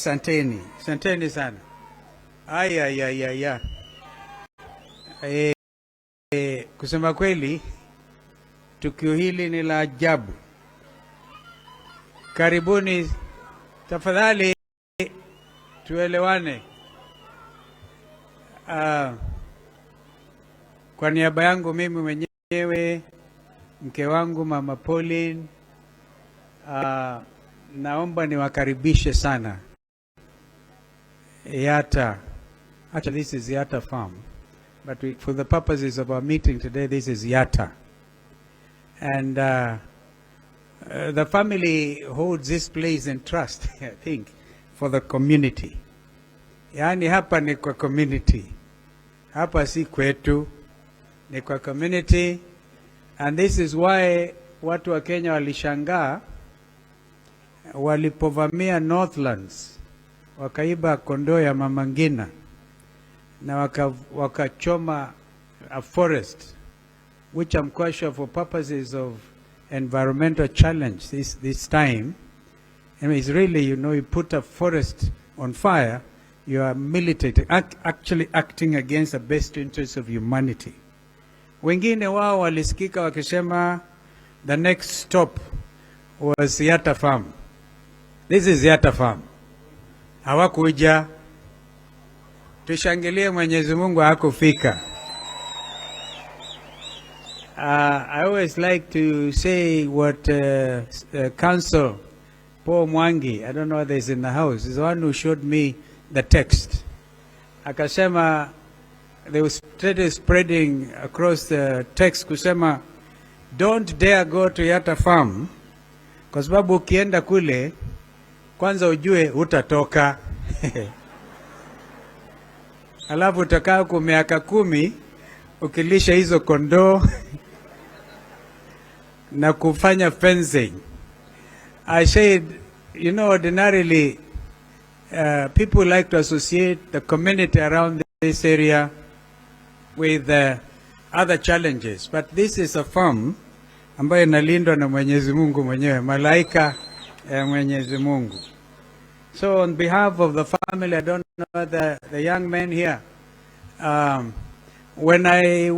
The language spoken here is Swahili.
Asanteni, asanteni sana. Aya. Kusema kweli, tukio hili ni la ajabu. Karibuni, tafadhali tuelewane. Kwa niaba yangu mimi mwenyewe, mke wangu Mama Pauline, naomba niwakaribishe sana Yatta. Actually, this is Yatta farm, but for the purposes of our meeting today, this is Yatta. And the family holds this place in trust, I think, for the community. Yani hapa ni kwa community. Hapa si kwetu, ni kwa community. And this is why watu wa Kenya walishangaa walipovamia Northlands, wakaiba kondoo ya Mama Ngina na wakachoma a forest, which I'm quite sure for purposes of environmental challenge this time. I mean, it's really, you put a forest on fire, you are militating, actually acting against the best interests of humanity. Wengine wao walisikika wakisema the next stop was Yatta farm. This is Yatta farm. Hawakuja. Tushangilie Mwenyezi Mungu hakufika. I always like to say what Council Paul Mwangi, I don't know whether he's in the house, is the one who showed me the text. Akasema, they were spreading across the text kusema, don't dare go to Yatta farm, kwa sababu ukienda kule, kwanza ujue utatoka. Alafu utakaa kwa miaka 10 ukilisha hizo kondoo na kufanya fencing. I said, ordinarily people like to associate the community around this area with other challenges, but this is a farm ambayo inalindwa na Mwenyezi Mungu mwenyewe, malaika ya Mwenyezi Mungu. So on behalf of the family, I don't know the young men here, when I